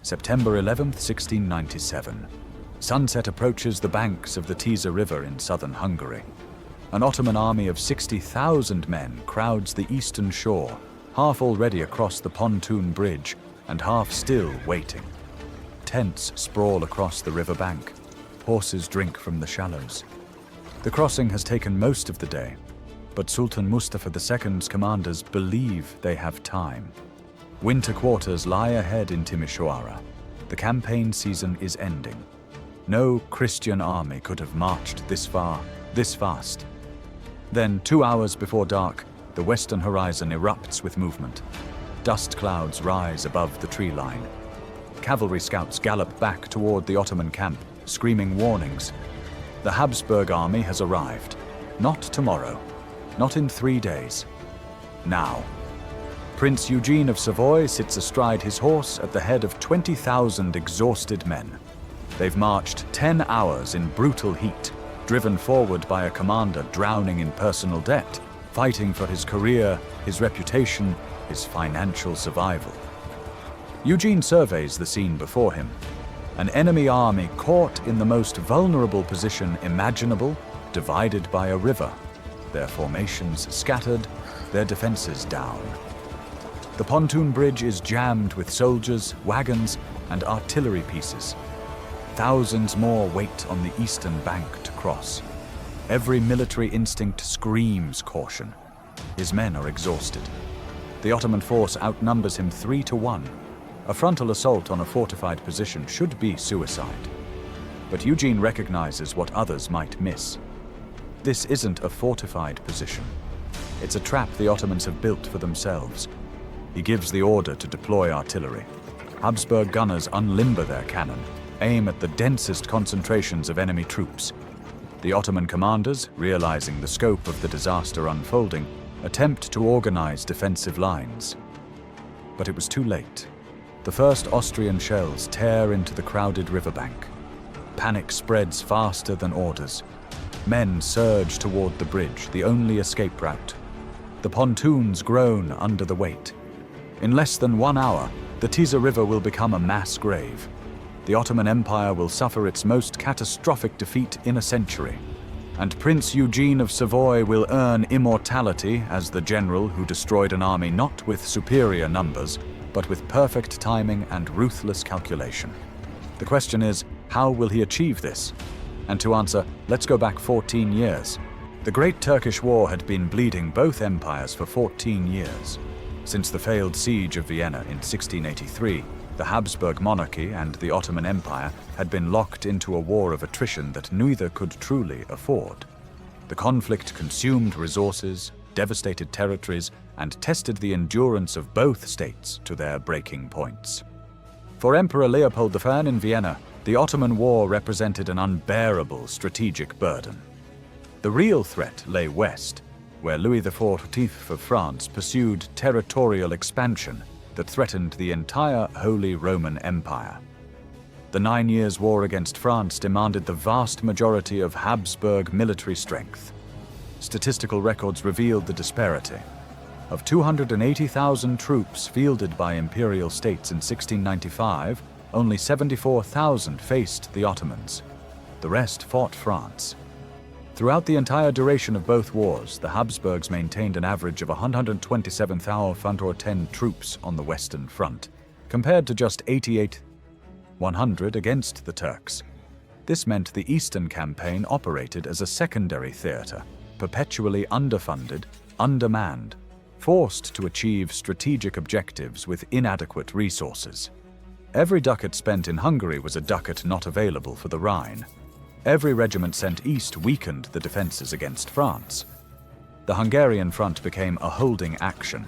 September 11th, 1697. Sunset approaches the banks of the Tisa River in southern Hungary. An Ottoman army of 60,000 men crowds the eastern shore, half already across the pontoon bridge and half still waiting. Tents sprawl across the river bank. Horses drink from the shallows. The crossing has taken most of the day, but Sultan Mustafa II's commanders believe they have time. Winter quarters lie ahead in Timisoara. The campaign season is ending. No Christian army could have marched this far, this fast. Then, 2 hours before dark, the western horizon erupts with movement. Dust clouds rise above the tree line. Cavalry scouts gallop back toward the Ottoman camp, screaming warnings. The Habsburg army has arrived. Not tomorrow. Not in 3 days. Now. Prince Eugene of Savoy sits astride his horse at the head of 20,000 exhausted men. They've marched 10 hours in brutal heat, driven forward by a commander drowning in personal debt, fighting for his career, his reputation, his financial survival. Eugene surveys the scene before him. An enemy army caught in the most vulnerable position imaginable, divided by a river. Their formations scattered, their defenses down. The pontoon bridge is jammed with soldiers, wagons, and artillery pieces. Thousands more wait on the eastern bank to cross. Every military instinct screams caution. His men are exhausted. The Ottoman force outnumbers him 3 to 1. A frontal assault on a fortified position should be suicide. But Eugene recognizes what others might miss. This isn't a fortified position. It's a trap the Ottomans have built for themselves. He gives the order to deploy artillery. Habsburg gunners unlimber their cannon, aim at the densest concentrations of enemy troops. The Ottoman commanders, realizing the scope of the disaster unfolding, attempt to organize defensive lines. But it was too late. The first Austrian shells tear into the crowded riverbank. Panic spreads faster than orders. Men surge toward the bridge, the only escape route. The pontoons groan under the weight. In less than 1 hour, the Tisa River will become a mass grave. The Ottoman Empire will suffer its most catastrophic defeat in a century. And Prince Eugene of Savoy will earn immortality as the general who destroyed an army not with superior numbers, but with perfect timing and ruthless calculation. The question is, how will he achieve this? And to answer, let's go back 14 years. The Great Turkish War had been bleeding both empires for 14 years. Since the failed siege of Vienna in 1683, the Habsburg monarchy and the Ottoman Empire had been locked into a war of attrition that neither could truly afford. The conflict consumed resources, devastated territories, and tested the endurance of both states to their breaking points. For Emperor Leopold I in Vienna, the Ottoman War represented an unbearable strategic burden. The real threat lay west, where Louis XIV of France pursued territorial expansion that threatened the entire Holy Roman Empire. The 9 Years' War against France demanded the vast majority of Habsburg military strength. Statistical records revealed the disparity. Of 280,000 troops fielded by imperial states in 1695, only 74,000 faced the Ottomans. The rest fought France. Throughout the entire duration of both wars, the Habsburgs maintained an average of 127,510 troops on the Western Front, compared to just 88,100 against the Turks. This meant the Eastern Campaign operated as a secondary theater, perpetually underfunded, undermanned, forced to achieve strategic objectives with inadequate resources. Every ducat spent in Hungary was a ducat not available for the Rhine. Every regiment sent east weakened the defenses against France. The Hungarian front became a holding action,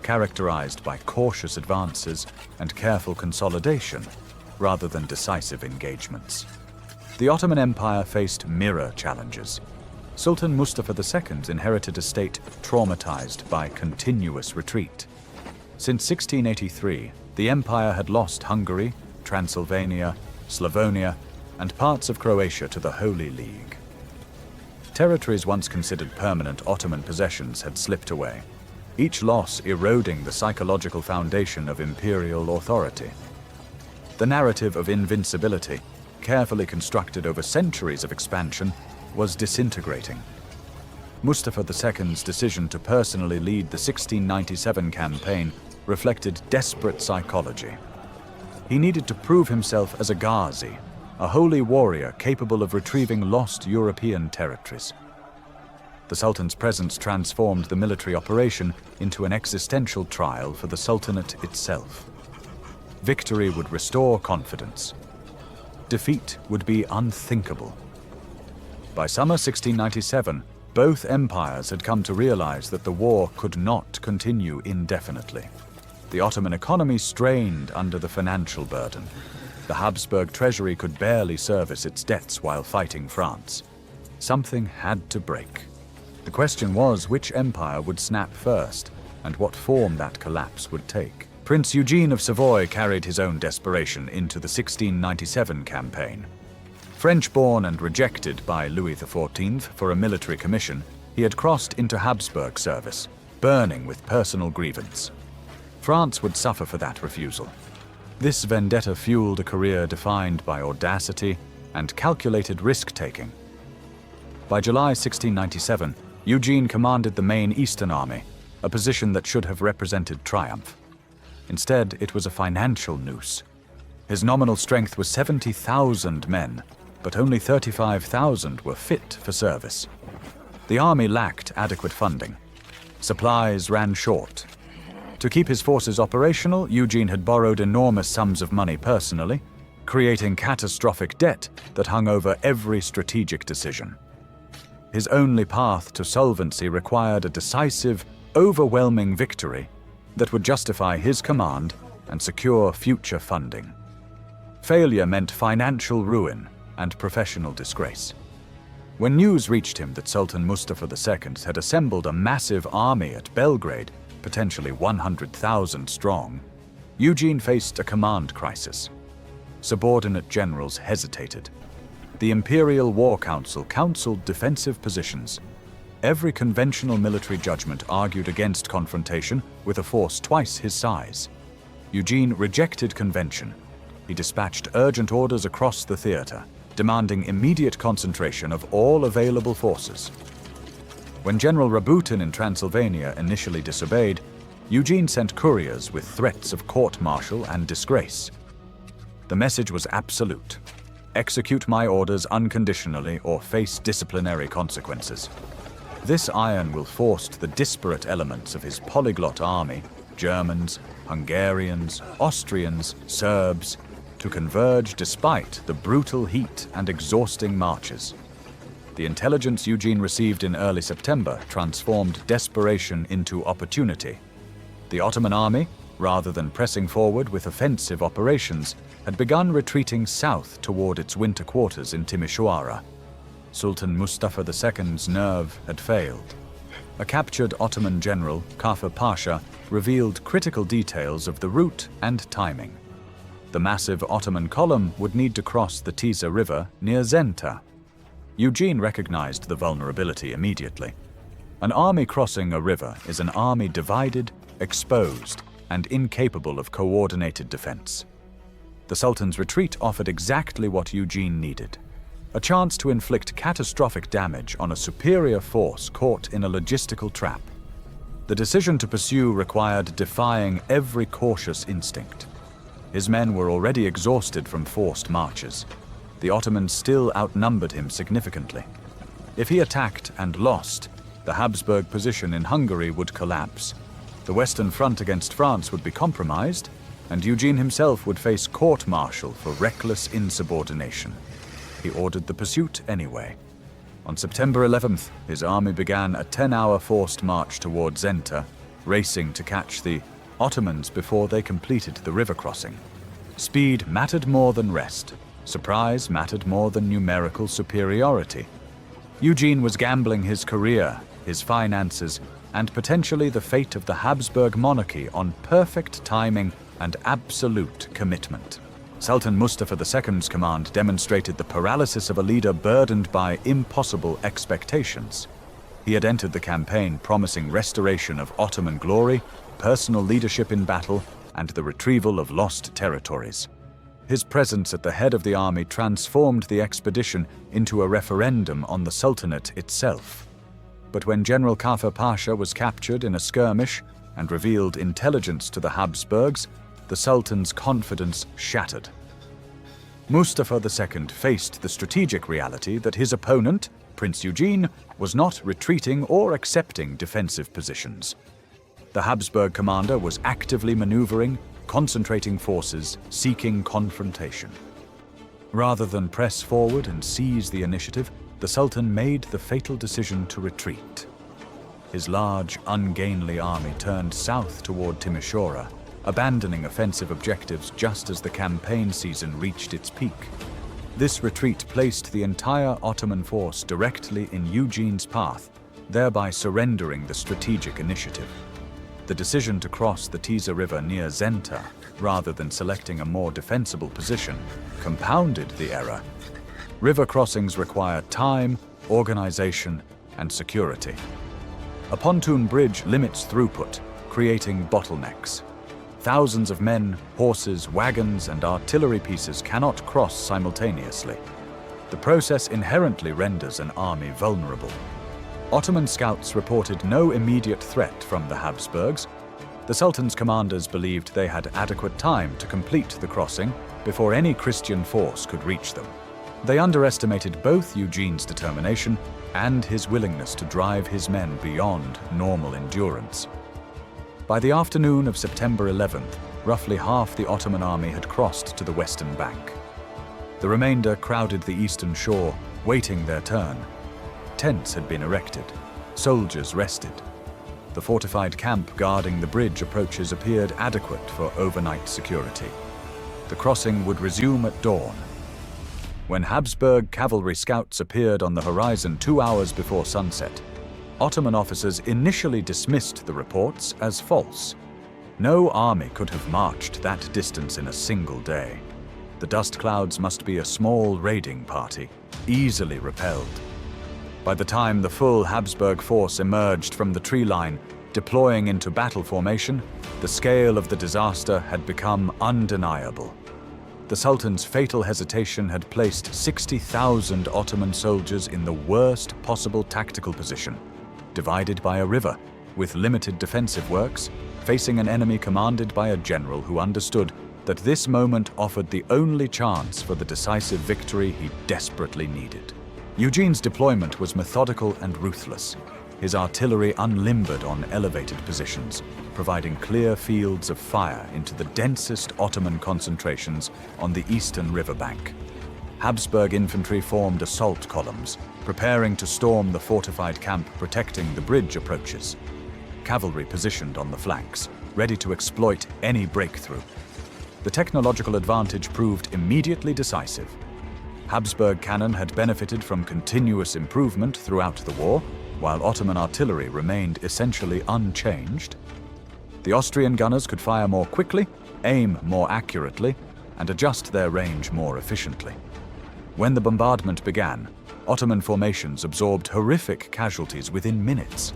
characterized by cautious advances and careful consolidation, rather than decisive engagements. The Ottoman Empire faced mirror challenges. Sultan Mustafa II inherited a state traumatized by continuous retreat. Since 1683, the empire had lost Hungary, Transylvania, Slavonia, and parts of Croatia to the Holy League. Territories once considered permanent Ottoman possessions had slipped away, each loss eroding the psychological foundation of imperial authority. The narrative of invincibility, carefully constructed over centuries of expansion, was disintegrating. Mustafa II's decision to personally lead the 1697 campaign reflected desperate psychology. He needed to prove himself as a Ghazi, a holy warrior capable of retrieving lost European territories. The Sultan's presence transformed the military operation into an existential trial for the Sultanate itself. Victory would restore confidence. Defeat would be unthinkable. By summer 1697, both empires had come to realize that the war could not continue indefinitely. The Ottoman economy strained under the financial burden. The Habsburg treasury could barely service its debts while fighting France. Something had to break. The question was which empire would snap first, and what form that collapse would take. Prince Eugene of Savoy carried his own desperation into the 1697 campaign. French-born and rejected by Louis XIV for a military commission, he had crossed into Habsburg service, burning with personal grievance. France would suffer for that refusal. This vendetta fueled a career defined by audacity and calculated risk-taking. By July 1697, Eugene commanded the main Eastern Army, a position that should have represented triumph. Instead, it was a financial noose. His nominal strength was 70,000 men, but only 35,000 were fit for service. The army lacked adequate funding. Supplies ran short. To keep his forces operational, Eugene had borrowed enormous sums of money personally, creating catastrophic debt that hung over every strategic decision. His only path to solvency required a decisive, overwhelming victory that would justify his command and secure future funding. Failure meant financial ruin and professional disgrace. When news reached him that Sultan Mustafa II had assembled a massive army at Belgrade, potentially 100,000 strong, Eugene faced a command crisis. Subordinate generals hesitated. The Imperial War Council counseled defensive positions. Every conventional military judgment argued against confrontation with a force twice his size. Eugene rejected convention. He dispatched urgent orders across the theater, demanding immediate concentration of all available forces. When General Rabutin in Transylvania initially disobeyed, Eugene sent couriers with threats of court-martial and disgrace. The message was absolute: execute my orders unconditionally or face disciplinary consequences. This iron will force the disparate elements of his polyglot army, Germans, Hungarians, Austrians, Serbs, to converge despite the brutal heat and exhausting marches. The intelligence Eugene received in early September transformed desperation into opportunity. The Ottoman army, rather than pressing forward with offensive operations, had begun retreating south toward its winter quarters in Timisoara. Sultan Mustafa II's nerve had failed. A captured Ottoman general, Kafur Pasha, revealed critical details of the route and timing. The massive Ottoman column would need to cross the Tisa River near Zenta. Eugene recognized the vulnerability immediately. An army crossing a river is an army divided, exposed, and incapable of coordinated defense. The Sultan's retreat offered exactly what Eugene needed: a chance to inflict catastrophic damage on a superior force caught in a logistical trap. The decision to pursue required defying every cautious instinct. His men were already exhausted from forced marches. The Ottomans still outnumbered him significantly. If he attacked and lost, the Habsburg position in Hungary would collapse. The Western Front against France would be compromised, and Eugene himself would face court-martial for reckless insubordination. He ordered the pursuit anyway. On September 11th, his army began a 10-hour forced march toward Zenta, racing to catch the Ottomans before they completed the river crossing. Speed mattered more than rest. Surprise mattered more than numerical superiority. Eugene was gambling his career, his finances, and potentially the fate of the Habsburg monarchy on perfect timing and absolute commitment. Sultan Mustafa II's command demonstrated the paralysis of a leader burdened by impossible expectations. He had entered the campaign promising restoration of Ottoman glory, personal leadership in battle, and the retrieval of lost territories. His presence at the head of the army transformed the expedition into a referendum on the Sultanate itself. But when General Kafur Pasha was captured in a skirmish and revealed intelligence to the Habsburgs, the Sultan's confidence shattered. Mustafa II faced the strategic reality that his opponent, Prince Eugene, was not retreating or accepting defensive positions. The Habsburg commander was actively maneuvering, concentrating forces, seeking confrontation. Rather than press forward and seize the initiative, the Sultan made the fatal decision to retreat. His large, ungainly army turned south toward Timisoara, abandoning offensive objectives just as the campaign season reached its peak. This retreat placed the entire Ottoman force directly in Eugene's path, thereby surrendering the strategic initiative. The decision to cross the Tisa River near Zenta, rather than selecting a more defensible position, compounded the error. River crossings require time, organization, and security. A pontoon bridge limits throughput, creating bottlenecks. Thousands of men, horses, wagons, and artillery pieces cannot cross simultaneously. The process inherently renders an army vulnerable. Ottoman scouts reported no immediate threat from the Habsburgs. The Sultan's commanders believed they had adequate time to complete the crossing before any Christian force could reach them. They underestimated both Eugene's determination and his willingness to drive his men beyond normal endurance. By the afternoon of September 11th, roughly half the Ottoman army had crossed to the western bank. The remainder crowded the eastern shore, waiting their turn. Tents had been erected. Soldiers rested. The fortified camp guarding the bridge approaches appeared adequate for overnight security. The crossing would resume at dawn. When Habsburg cavalry scouts appeared on the horizon 2 hours before sunset, Ottoman officers initially dismissed the reports as false. No army could have marched that distance in a single day. The dust clouds must be a small raiding party, easily repelled. By the time the full Habsburg force emerged from the tree line, deploying into battle formation, the scale of the disaster had become undeniable. The Sultan's fatal hesitation had placed 60,000 Ottoman soldiers in the worst possible tactical position, divided by a river, with limited defensive works, facing an enemy commanded by a general who understood that this moment offered the only chance for the decisive victory he desperately needed. Eugene's deployment was methodical and ruthless, his artillery unlimbered on elevated positions, providing clear fields of fire into the densest Ottoman concentrations on the eastern riverbank. Habsburg infantry formed assault columns, preparing to storm the fortified camp protecting the bridge approaches. Cavalry positioned on the flanks, ready to exploit any breakthrough. The technological advantage proved immediately decisive. Habsburg cannon had benefited from continuous improvement throughout the war, while Ottoman artillery remained essentially unchanged. The Austrian gunners could fire more quickly, aim more accurately, and adjust their range more efficiently. When the bombardment began, Ottoman formations absorbed horrific casualties within minutes.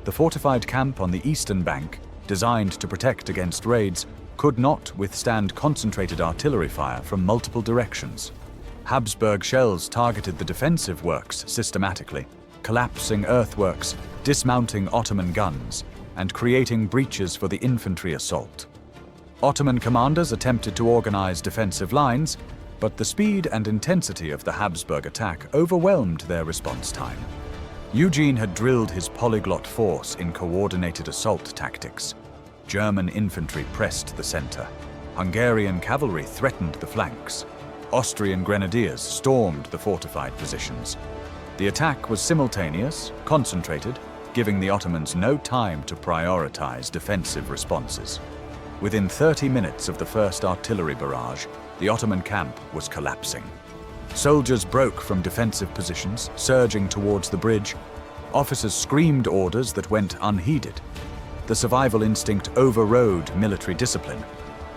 The fortified camp on the eastern bank, designed to protect against raids, could not withstand concentrated artillery fire from multiple directions. Habsburg shells targeted the defensive works systematically, collapsing earthworks, dismounting Ottoman guns, and creating breaches for the infantry assault. Ottoman commanders attempted to organize defensive lines, but the speed and intensity of the Habsburg attack overwhelmed their response time. Eugene had drilled his polyglot force in coordinated assault tactics. German infantry pressed the center. Hungarian cavalry threatened the flanks. Austrian grenadiers stormed the fortified positions. The attack was simultaneous, concentrated, giving the Ottomans no time to prioritize defensive responses. Within 30 minutes of the first artillery barrage, the Ottoman camp was collapsing. Soldiers broke from defensive positions, surging towards the bridge. Officers screamed orders that went unheeded. The survival instinct overrode military discipline.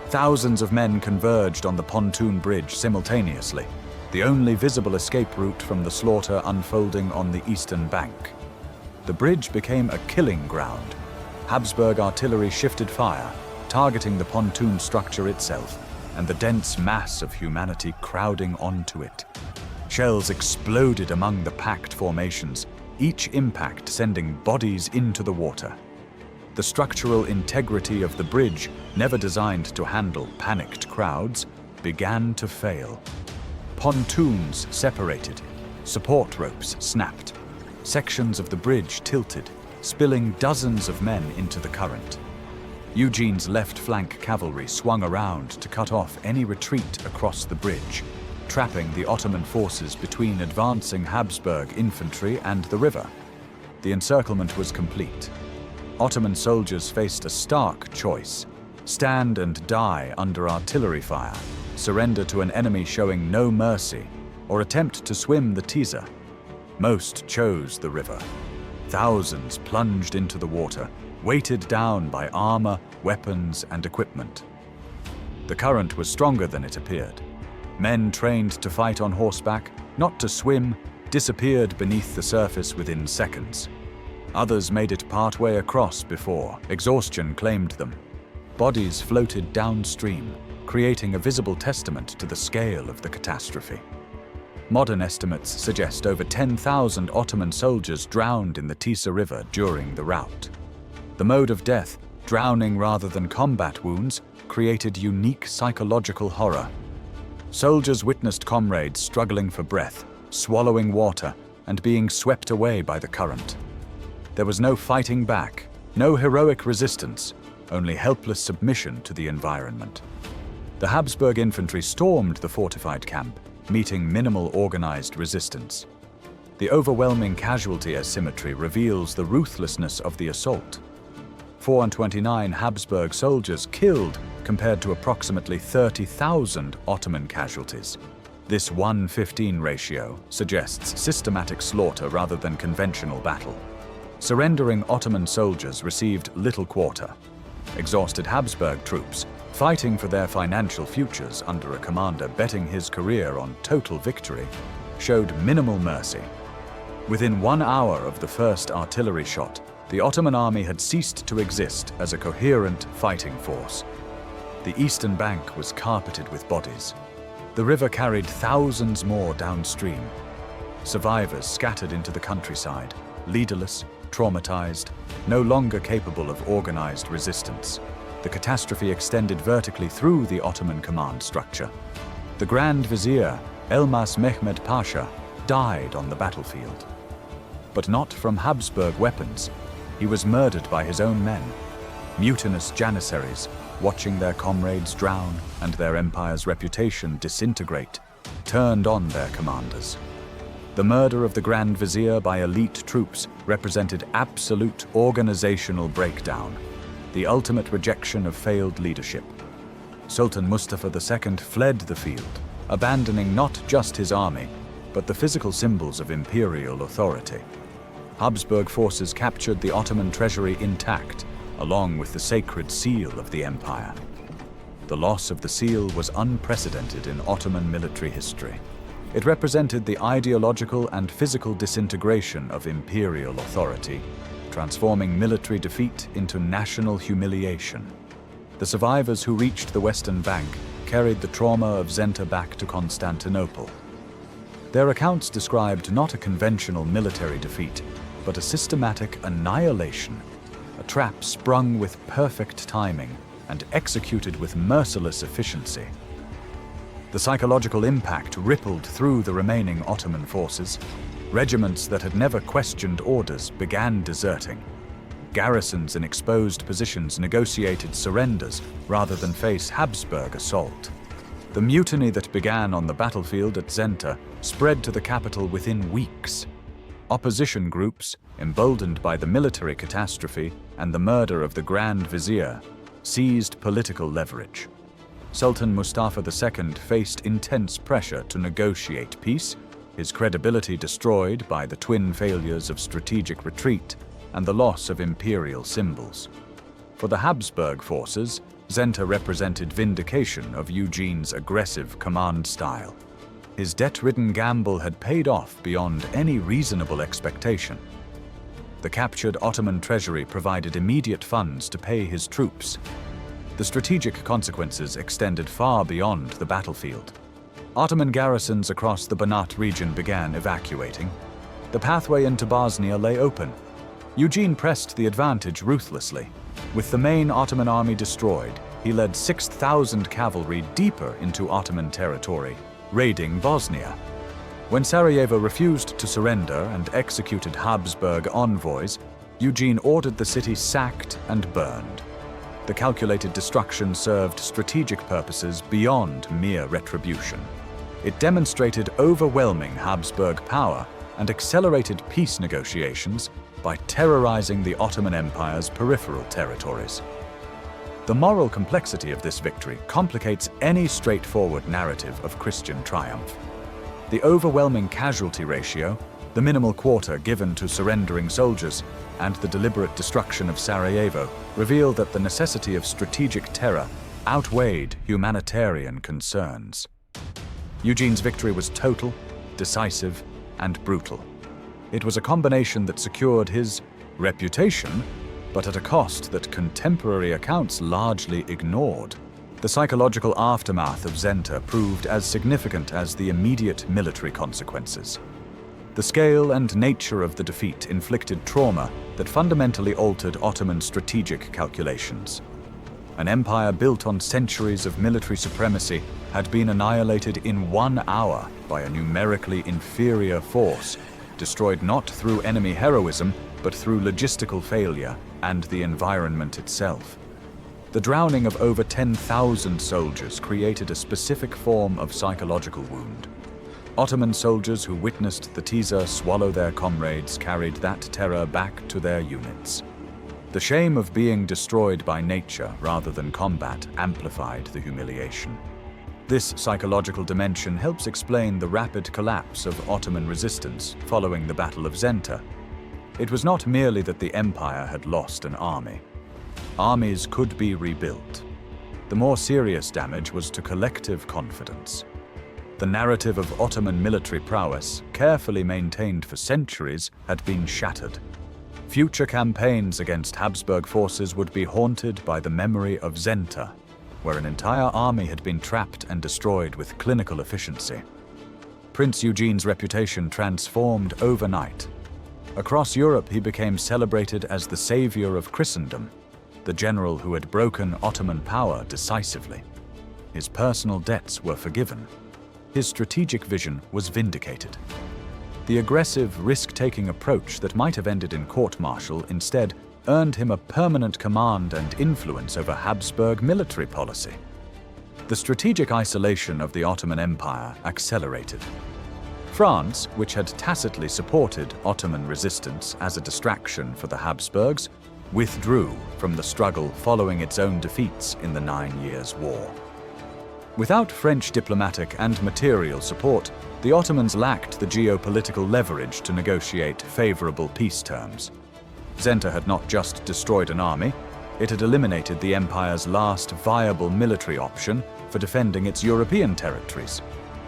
Thousands of men converged on the pontoon bridge simultaneously, the only visible escape route from the slaughter unfolding on the eastern bank. The bridge became a killing ground. Habsburg artillery shifted fire, targeting the pontoon structure itself, and the dense mass of humanity crowding onto it. Shells exploded among the packed formations, each impact sending bodies into the water. The structural integrity of the bridge, never designed to handle panicked crowds, began to fail. Pontoons separated, support ropes snapped, sections of the bridge tilted, spilling dozens of men into the current. Eugene's left flank cavalry swung around to cut off any retreat across the bridge, trapping the Ottoman forces between advancing Habsburg infantry and the river. The encirclement was complete. Ottoman soldiers faced a stark choice: stand and die under artillery fire, surrender to an enemy showing no mercy, or attempt to swim the Tisa. Most chose the river. Thousands plunged into the water, weighted down by armor, weapons, and equipment. The current was stronger than it appeared. Men trained to fight on horseback, not to swim, disappeared beneath the surface within seconds. Others made it partway across before exhaustion claimed them. Bodies floated downstream, creating a visible testament to the scale of the catastrophe. Modern estimates suggest over 10,000 Ottoman soldiers drowned in the Tisa River during the rout. The mode of death, drowning rather than combat wounds, created unique psychological horror. Soldiers witnessed comrades struggling for breath, swallowing water, and being swept away by the current. There was no fighting back, no heroic resistance, only helpless submission to the environment. The Habsburg infantry stormed the fortified camp, meeting minimal organized resistance. The overwhelming casualty asymmetry reveals the ruthlessness of the assault. 429 Habsburg soldiers killed compared to approximately 30,000 Ottoman casualties. This 1:15 ratio suggests systematic slaughter rather than conventional battle. Surrendering Ottoman soldiers received little quarter. Exhausted Habsburg troops, fighting for their financial futures under a commander betting his career on total victory, showed minimal mercy. Within 1 hour of the first artillery shot, the Ottoman army had ceased to exist as a coherent fighting force. The eastern bank was carpeted with bodies. The river carried thousands more downstream. Survivors scattered into the countryside, leaderless, traumatized, no longer capable of organized resistance. The catastrophe extended vertically through the Ottoman command structure. The Grand Vizier, Elmas Mehmed Pasha, died on the battlefield. But not from Habsburg weapons. He was murdered by his own men. Mutinous janissaries, watching their comrades drown and their empire's reputation disintegrate, turned on their commanders. The murder of the Grand Vizier by elite troops represented absolute organizational breakdown, the ultimate rejection of failed leadership. Sultan Mustafa II fled the field, abandoning not just his army, but the physical symbols of imperial authority. Habsburg forces captured the Ottoman treasury intact, along with the sacred seal of the empire. The loss of the seal was unprecedented in Ottoman military history. It represented the ideological and physical disintegration of imperial authority, transforming military defeat into national humiliation. The survivors who reached the Western Bank carried the trauma of Zenta back to Constantinople. Their accounts described not a conventional military defeat, but a systematic annihilation, a trap sprung with perfect timing and executed with merciless efficiency. The psychological impact rippled through the remaining Ottoman forces. Regiments that had never questioned orders began deserting. Garrisons in exposed positions negotiated surrenders rather than face Habsburg assault. The mutiny that began on the battlefield at Zenta spread to the capital within weeks. Opposition groups, emboldened by the military catastrophe and the murder of the Grand Vizier, seized political leverage. Sultan Mustafa II faced intense pressure to negotiate peace, his credibility destroyed by the twin failures of strategic retreat and the loss of imperial symbols. For the Habsburg forces, Zenta represented vindication of Eugene's aggressive command style. His debt-ridden gamble had paid off beyond any reasonable expectation. The captured Ottoman treasury provided immediate funds to pay his troops. The strategic consequences extended far beyond the battlefield. Ottoman garrisons across the Banat region began evacuating. The pathway into Bosnia lay open. Eugene pressed the advantage ruthlessly. With the main Ottoman army destroyed, he led 6,000 cavalry deeper into Ottoman territory, raiding Bosnia. When Sarajevo refused to surrender and executed Habsburg envoys, Eugene ordered the city sacked and burned. The calculated destruction served strategic purposes beyond mere retribution. It demonstrated overwhelming Habsburg power and accelerated peace negotiations by terrorizing the Ottoman Empire's peripheral territories. The moral complexity of this victory complicates any straightforward narrative of Christian triumph. The overwhelming casualty ratio, the minimal quarter given to surrendering soldiers, and the deliberate destruction of Sarajevo reveal that the necessity of strategic terror outweighed humanitarian concerns. Eugene's victory was total, decisive, and brutal. It was a combination that secured his reputation, but at a cost that contemporary accounts largely ignored. The psychological aftermath of Zenta proved as significant as the immediate military consequences. The scale and nature of the defeat inflicted trauma that fundamentally altered Ottoman strategic calculations. An empire built on centuries of military supremacy had been annihilated in 1 hour by a numerically inferior force, destroyed not through enemy heroism, but through logistical failure and the environment itself. The drowning of over 10,000 soldiers created a specific form of psychological wound. Ottoman soldiers who witnessed the Tisa swallow their comrades carried that terror back to their units. The shame of being destroyed by nature rather than combat amplified the humiliation. This psychological dimension helps explain the rapid collapse of Ottoman resistance following the Battle of Zenta. It was not merely that the empire had lost an army. Armies could be rebuilt. The more serious damage was to collective confidence. The narrative of Ottoman military prowess, carefully maintained for centuries, had been shattered. Future campaigns against Habsburg forces would be haunted by the memory of Zenta, where an entire army had been trapped and destroyed with clinical efficiency. Prince Eugene's reputation transformed overnight. Across Europe, he became celebrated as the savior of Christendom, the general who had broken Ottoman power decisively. His personal debts were forgiven. His strategic vision was vindicated. The aggressive, risk-taking approach that might have ended in court-martial instead earned him a permanent command and influence over Habsburg military policy. The strategic isolation of the Ottoman Empire accelerated. France, which had tacitly supported Ottoman resistance as a distraction for the Habsburgs, withdrew from the struggle following its own defeats in the 9 Years' War. Without French diplomatic and material support, the Ottomans lacked the geopolitical leverage to negotiate favorable peace terms. Zenta had not just destroyed an army, it had eliminated the empire's last viable military option for defending its European territories.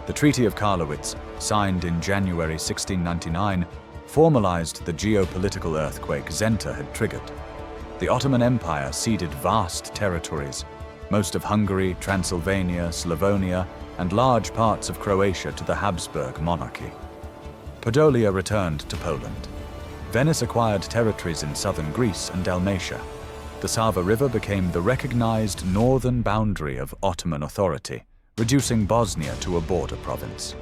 The Treaty of Karlowitz, signed in January 1699, formalized the geopolitical earthquake Zenta had triggered. The Ottoman Empire ceded vast territories, most of Hungary, Transylvania, Slavonia, and large parts of Croatia to the Habsburg monarchy. Podolia returned to Poland. Venice acquired territories in southern Greece and Dalmatia. The Tisa River became the recognized northern boundary of Ottoman authority, reducing Bosnia to a border province.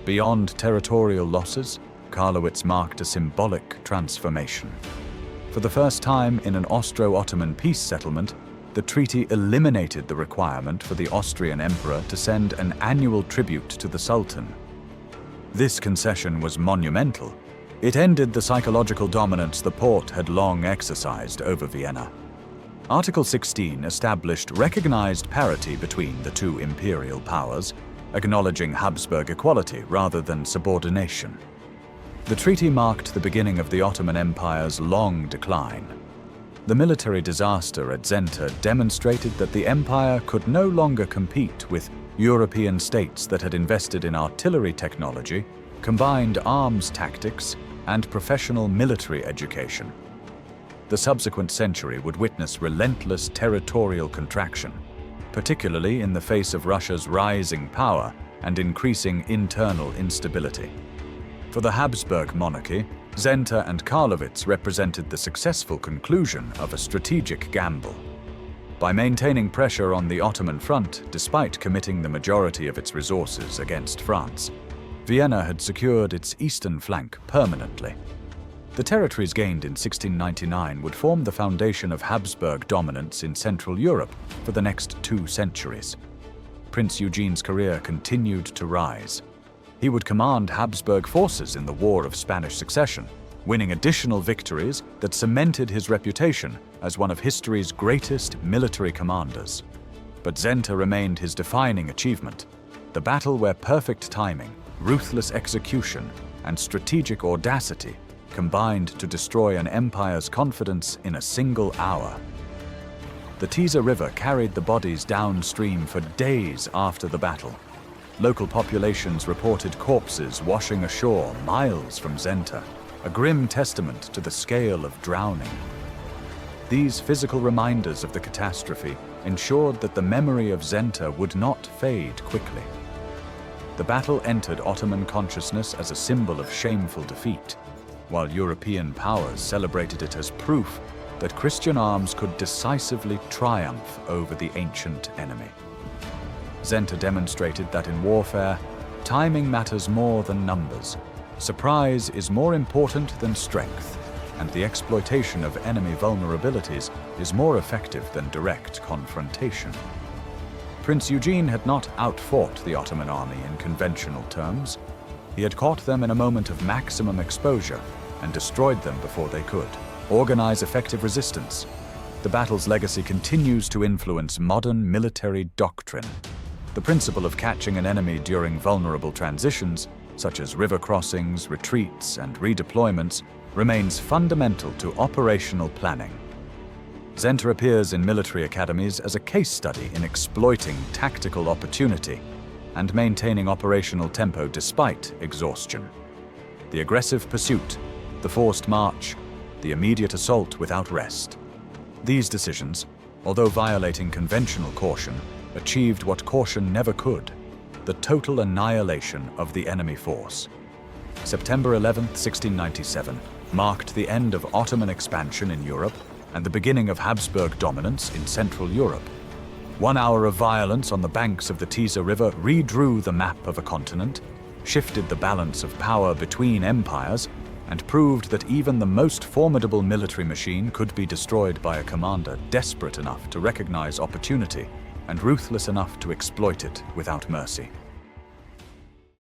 Beyond territorial losses, Karlowitz marked a symbolic transformation. For the first time in an Austro-Ottoman peace settlement, the treaty eliminated the requirement for the Austrian emperor to send an annual tribute to the Sultan. This concession was monumental. It ended the psychological dominance the Porte had long exercised over Vienna. Article 16 established recognized parity between the two imperial powers, acknowledging Habsburg equality rather than subordination. The treaty marked the beginning of the Ottoman Empire's long decline. The military disaster at Zenta demonstrated that the empire could no longer compete with European states that had invested in artillery technology, combined arms tactics, and professional military education. The subsequent century would witness relentless territorial contraction, particularly in the face of Russia's rising power and increasing internal instability. For the Habsburg monarchy, Zenta and Karlowitz represented the successful conclusion of a strategic gamble. By maintaining pressure on the Ottoman front despite committing the majority of its resources against France, Vienna had secured its eastern flank permanently. The territories gained in 1699 would form the foundation of Habsburg dominance in Central Europe for the next 2 centuries. Prince Eugene's career continued to rise. He would command Habsburg forces in the War of Spanish Succession, winning additional victories that cemented his reputation as one of history's greatest military commanders. But Zenta remained his defining achievement, the battle where perfect timing, ruthless execution, and strategic audacity combined to destroy an empire's confidence in a single hour. The Tisa River carried the bodies downstream for days after the battle. Local populations reported corpses washing ashore miles from Zenta, a grim testament to the scale of drowning. These physical reminders of the catastrophe ensured that the memory of Zenta would not fade quickly. The battle entered Ottoman consciousness as a symbol of shameful defeat, while European powers celebrated it as proof that Christian arms could decisively triumph over the ancient enemy. Zenta demonstrated that in warfare, timing matters more than numbers. Surprise is more important than strength, and the exploitation of enemy vulnerabilities is more effective than direct confrontation. Prince Eugene had not outfought the Ottoman army in conventional terms. He had caught them in a moment of maximum exposure and destroyed them before they could organize effective resistance. The battle's legacy continues to influence modern military doctrine. The principle of catching an enemy during vulnerable transitions, such as river crossings, retreats, and redeployments, remains fundamental to operational planning. Zenta appears in military academies as a case study in exploiting tactical opportunity and maintaining operational tempo despite exhaustion. The aggressive pursuit, the forced march, the immediate assault without rest. These decisions, although violating conventional caution, achieved what caution never could: the total annihilation of the enemy force. September 11, 1697, marked the end of Ottoman expansion in Europe and the beginning of Habsburg dominance in Central Europe. 1 hour of violence on the banks of the Tisa River redrew the map of a continent, shifted the balance of power between empires, and proved that even the most formidable military machine could be destroyed by a commander desperate enough to recognize opportunity and ruthless enough to exploit it without mercy.